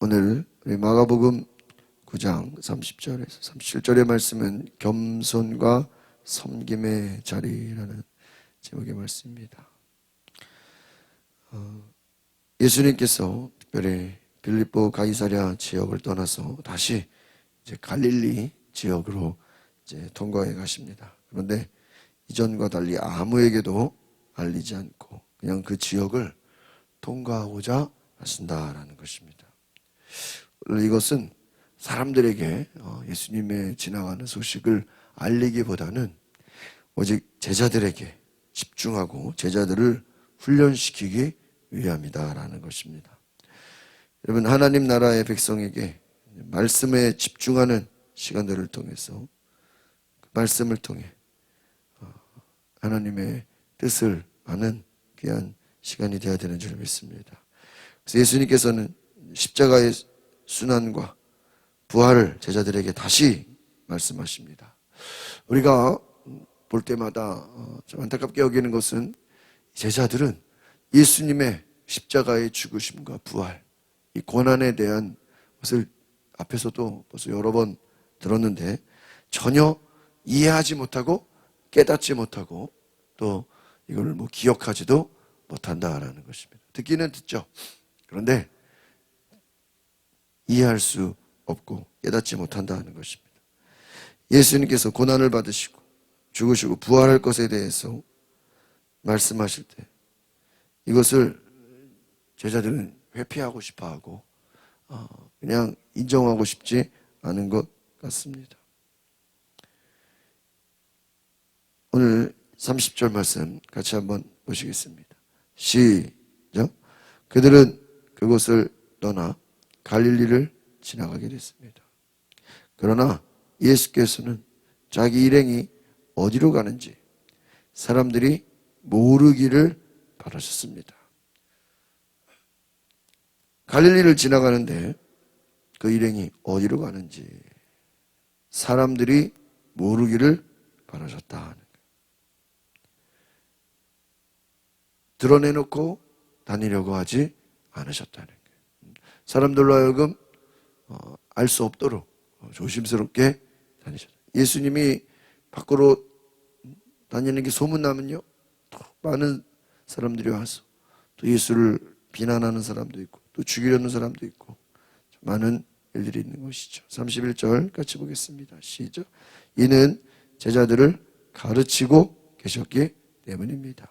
오늘 우리 마가복음 9장 30절에서 37절의 말씀은 겸손과 섬김의 자리라는 제목의 말씀입니다. 예수님께서 특별히 빌립보 가이사랴 지역을 떠나서 다시 이제 갈릴리 지역으로 이제 통과해 가십니다. 그런데 이전과 달리 아무에게도 알리지 않고 그냥 그 지역을 통과하고자 하신다라는 것입니다. 이것은 사람들에게 예수님의 지나가는 소식을 알리기보다는 오직 제자들에게 집중하고 제자들을 훈련시키기 위함이다라는 것입니다. 여러분, 하나님 나라의 백성에게 말씀에 집중하는 시간들을 통해서 그 말씀을 통해 하나님의 뜻을 아는 귀한 시간이 되어야 되는 줄 믿습니다. 그래서 예수님께서는 십자가의 순환과 부활을 제자들에게 다시 말씀하십니다. 우리가 볼 때마다 좀 안타깝게 여기는 것은 제자들은 예수님의 십자가의 죽으심과 부활, 이 고난에 대한 것을 앞에서도 벌써 여러 번 들었는데 전혀 이해하지 못하고 깨닫지 못하고 또 이걸 기억하지도 못한다라는 것입니다. 듣기는 듣죠. 그런데 이해할 수 없고 깨닫지 못한다는 것입니다. 예수님께서 고난을 받으시고 죽으시고 부활할 것에 대해서 말씀하실 때 이것을 제자들은 회피하고 싶어하고 그냥 인정하고 싶지 않은 것 같습니다. 오늘 30절 말씀 같이 한번 보시겠습니다. 시작. 그들은 그곳을 떠나 갈릴리를 지나가게 됐습니다. 그러나 예수께서는 자기 일행이 어디로 가는지 사람들이 모르기를 바라셨습니다. 갈릴리를 지나가는데 그 일행이 어디로 가는지 사람들이 모르기를 바라셨다 하는 거예요. 드러내놓고 다니려고 하지 않으셨다는 거예요. 사람들로 하여금 알 수 없도록 조심스럽게 다니셨다. 예수님이 밖으로 다니는 게 소문나면요, 또 많은 사람들이 와서 또 예수를 비난하는 사람도 있고 또 죽이려는 사람도 있고 많은 일들이 있는 것이죠. 31절 같이 보겠습니다. 시작. 이는 제자들을 가르치고 계셨기 때문입니다.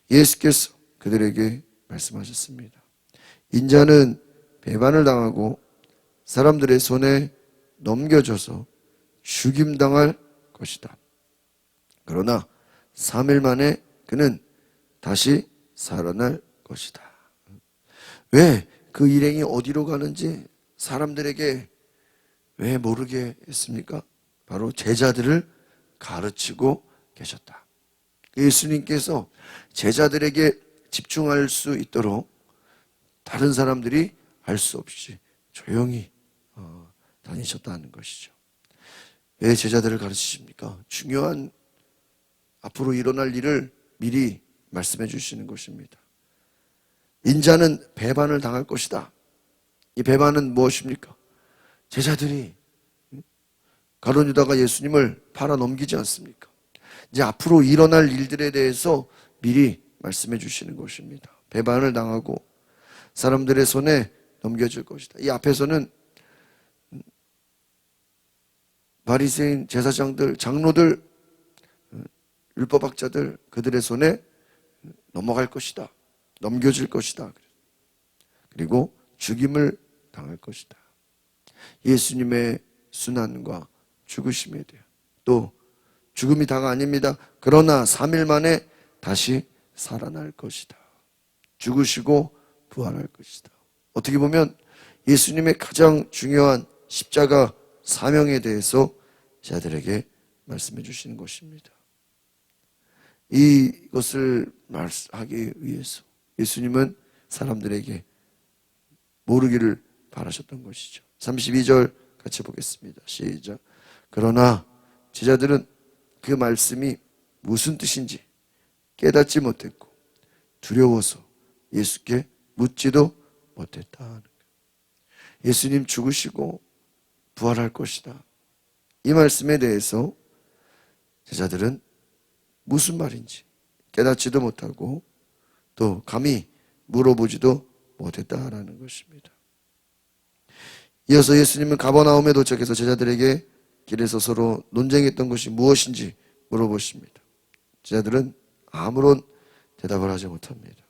예수께서 그들에게 말씀하셨습니다. 인자는 배반을 당하고 사람들의 손에 넘겨져서 죽임당할 것이다. 그러나 3일 만에 그는 다시 살아날 것이다. 왜 그 일행이 어디로 가는지 사람들에게 왜 모르게 했습니까? 바로 제자들을 가르치고 계셨다. 예수님께서 제자들에게 집중할 수 있도록 다른 사람들이 알 수 없이 조용히 다니셨다는 것이죠. 왜 제자들을 가르치십니까? 중요한 앞으로 일어날 일을 미리 말씀해 주시는 것입니다. 인자는 배반을 당할 것이다. 이 배반은 무엇입니까? 제자들이 가룟 유다가 예수님을 팔아 넘기지 않습니까? 이제 앞으로 일어날 일들에 대해서 미리 말씀해 주시는 것입니다. 배반을 당하고 사람들의 손에 넘겨질 것이다. 이 앞에서는 바리새인 제사장들, 장로들, 율법학자들 그들의 손에 넘어갈 것이다. 넘겨질 것이다. 그리고 죽임을 당할 것이다. 예수님의 순환과 죽으심에 대한 또 죽음이 다가 아닙니다. 그러나 3일 만에 다시 살아날 것이다. 죽으시고 부활할 것이다. 어떻게 보면 예수님의 가장 중요한 십자가 사명에 대해서 제자들에게 말씀해 주시는 것입니다. 이것을 말하기 위해서 예수님은 사람들에게 모르기를 바라셨던 것이죠. 32절 같이 보겠습니다. 시작. 그러나 제자들은 그 말씀이 무슨 뜻인지 깨닫지 못했고 두려워서 예수께 묻지도 못했다. 예수님 죽으시고 부활할 것이다. 이 말씀에 대해서 제자들은 무슨 말인지 깨닫지도 못하고 또 감히 물어보지도 못했다라는 것입니다. 이어서 예수님은 가버나움에 도착해서 제자들에게 길에서 서로 논쟁했던 것이 무엇인지 물어보십니다. 제자들은 아무런 대답을 하지 못합니다.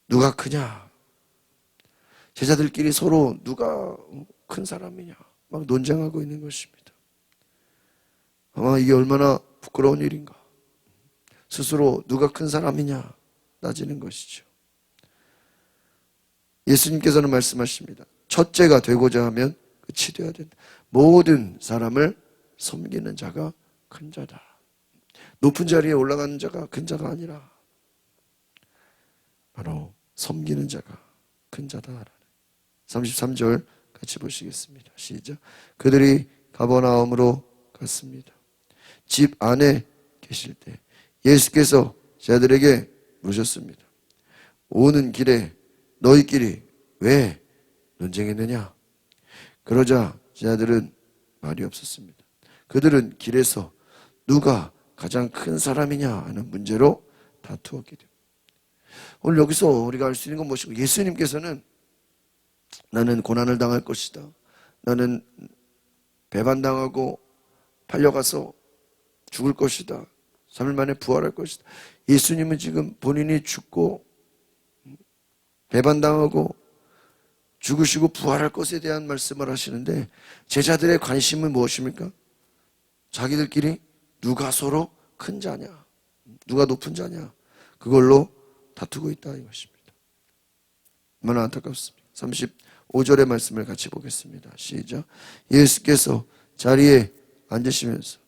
누가 크냐? 제자들끼리 서로 누가 큰 사람이냐 막 논쟁하고 있는 것입니다. 아마 이게 얼마나 부끄러운 일인가. 스스로 누가 큰 사람이냐 따지는 것이죠. 예수님께서는 말씀하십니다. 첫째가 되고자 하면 끝이 되어야 된다. 모든 사람을 섬기는 자가 큰 자다. 높은 자리에 올라가는 자가 큰 자가 아니라 바로 섬기는 자가 큰 자다. 33절 같이 보시겠습니다. 시작. 그들이 가버나움으로 갔습니다. 집 안에 계실 때 예수께서 제자들에게 물으셨습니다. 오는 길에 너희끼리 왜 논쟁했느냐? 그러자 제자들은 말이 없었습니다. 그들은 길에서 누가 가장 큰 사람이냐 하는 문제로 다투었기 때문에. 오늘 여기서 우리가 알 수 있는 건 무엇이고, 예수님께서는 나는 고난을 당할 것이다. 나는 배반당하고 팔려가서 죽을 것이다. 3일 만에 부활할 것이다. 예수님은 지금 본인이 죽고 배반당하고 죽으시고 부활할 것에 대한 말씀을 하시는데, 제자들의 관심은 무엇입니까? 자기들끼리 누가 서로 큰 자냐, 누가 높은 자냐, 그걸로 다투고 있다 이것입니다. 얼마나 안타깝습니다. 35절의 말씀을 같이 보겠습니다. 시작. 예수께서 자리에 앉으시면서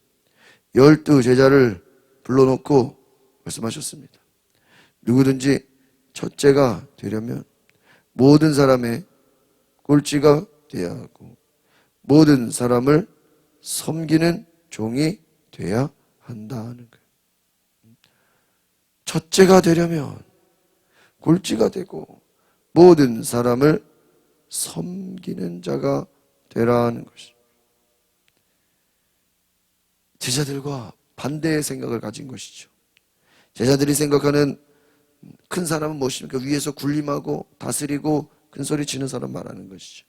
12 제자를 불러놓고 말씀하셨습니다. 누구든지 첫째가 되려면 모든 사람의 꼴찌가 되어야 하고 모든 사람을 섬기는 종이 되어야 한다는 거예요. 첫째가 되려면 꼴찌가 되고 모든 사람을 섬기는 자가 되라는 것입니다. 제자들과 반대의 생각을 가진 것이죠. 제자들이 생각하는 큰 사람은 무엇입니까? 위에서 군림하고 다스리고 큰소리 치는 사람 말하는 것이죠.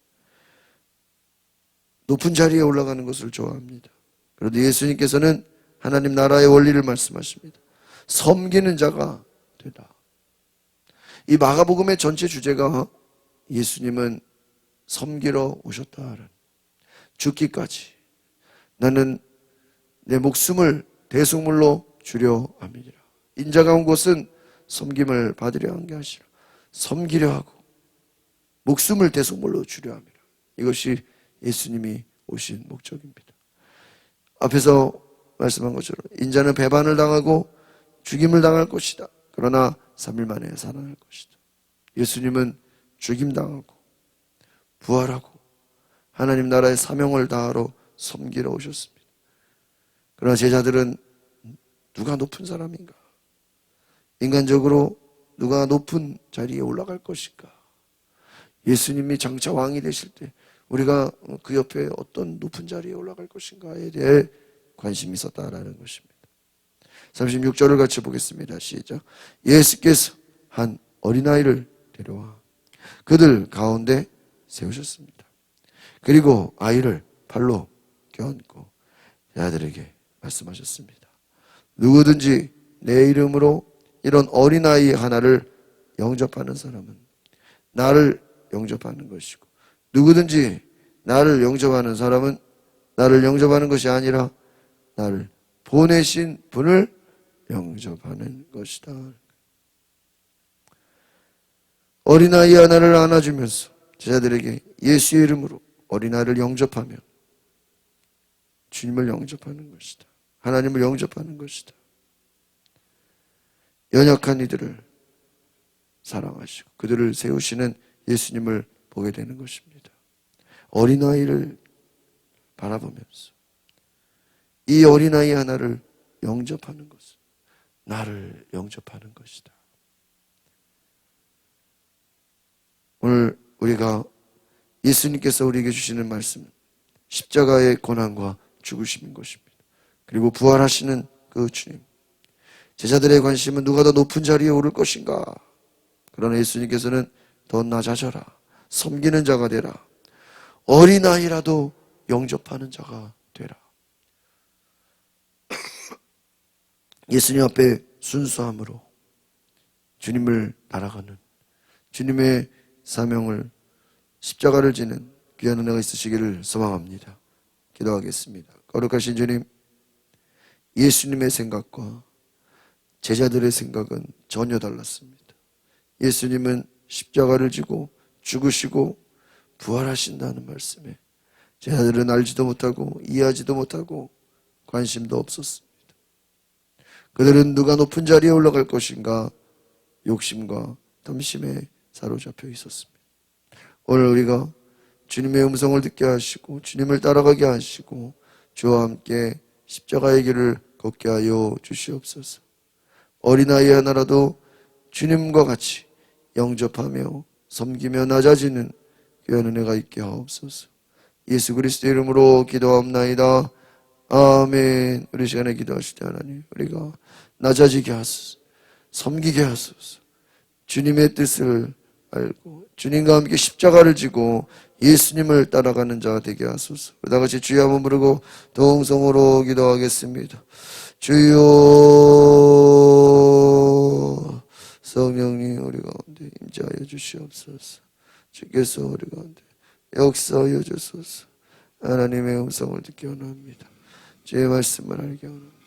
높은 자리에 올라가는 것을 좋아합니다. 그런데 예수님께서는 하나님 나라의 원리를 말씀하십니다. 섬기는 자가 되라. 이 마가복음의 전체 주제가 예수님은 섬기러 오셨다라는, 죽기까지 나는 내 목숨을 대속물로 주려 함이니라. 인자가 온 곳은 섬김을 받으려 한 게 아니라 섬기려 하고 목숨을 대속물로 주려 함이라. 이것이 예수님이 오신 목적입니다. 앞에서 말씀한 것처럼 인자는 배반을 당하고 죽임을 당할 것이다. 그러나 3일 만에 살아날 것이다. 예수님은 죽임당하고 부활하고 하나님 나라의 사명을 다하러 섬기러 오셨습니다. 그러나 제자들은 누가 높은 사람인가? 인간적으로 누가 높은 자리에 올라갈 것인가? 예수님이 장차 왕이 되실 때 우리가 그 옆에 어떤 높은 자리에 올라갈 것인가에 대해 관심이 있었다라는 것입니다. 36절을 같이 보겠습니다. 시작. 예수께서 한 어린아이를 데려와 그들 가운데 세우셨습니다. 그리고 아이를 발로 껴안고 제자들에게 말씀하셨습니다. 누구든지 내 이름으로 이런 어린아이 하나를 영접하는 사람은 나를 영접하는 것이고 누구든지 나를 영접하는 사람은 나를 영접하는 것이 아니라 나를 보내신 분을 영접하는 것이다. 어린아이 하나를 안아주면서 제자들에게 예수의 이름으로 어린아이를 영접하며 주님을 영접하는 것이다. 하나님을 영접하는 것이다. 연약한 이들을 사랑하시고 그들을 세우시는 예수님을 보게 되는 것입니다. 어린아이를 바라보면서 이 어린아이 하나를 영접하는 것은 나를 영접하는 것이다. 오늘 우리가 예수님께서 우리에게 주시는 말씀은 십자가의 고난과 죽으심인 것입니다. 그리고 부활하시는 그 주님. 제자들의 관심은 누가 더 높은 자리에 오를 것인가? 그러나 예수님께서는 더 낮아져라. 섬기는 자가 되라. 어린아이라도 영접하는 자가 되라. 예수님 앞에 순수함으로 주님을 따라가는, 주님의 사명을, 십자가를 지는 귀한 은혜가 있으시기를 소망합니다. 기도하겠습니다. 거룩하신 주님, 예수님의 생각과 제자들의 생각은 전혀 달랐습니다. 예수님은 십자가를 지고 죽으시고 부활하신다는 말씀에 제자들은 알지도 못하고 이해하지도 못하고 관심도 없었습니다. 그들은 누가 높은 자리에 올라갈 것인가 욕심과 탐심에 사로잡혀 있었습니다. 오늘 우리가 주님의 음성을 듣게 하시고 주님을 따라가게 하시고 주와 함께 십자가의 길을 걷게 하여 주시옵소서. 어린아이 하나라도 주님과 같이 영접하며 섬기며 낮아지는 귀한 은혜가 있게 하옵소서. 예수 그리스도의 이름으로 기도하옵나이다. 아멘. 우리 시간에 기도하실 때 하나님, 우리가 낮아지게 하소서. 섬기게 하소서. 주님의 뜻을 알고 주님과 함께 십자가를 지고 예수님을 따라가는 자가 되게 하소서. 다 같이 주여 한번 부르고 동성으로 기도하겠습니다. 주여. 성령님 우리 가운데 임재하여 주시옵소서. 주께서 우리 가운데 역사하여 주소서. 하나님의 음성을 듣기 원합니다. 주의 말씀을 알게 원합니다.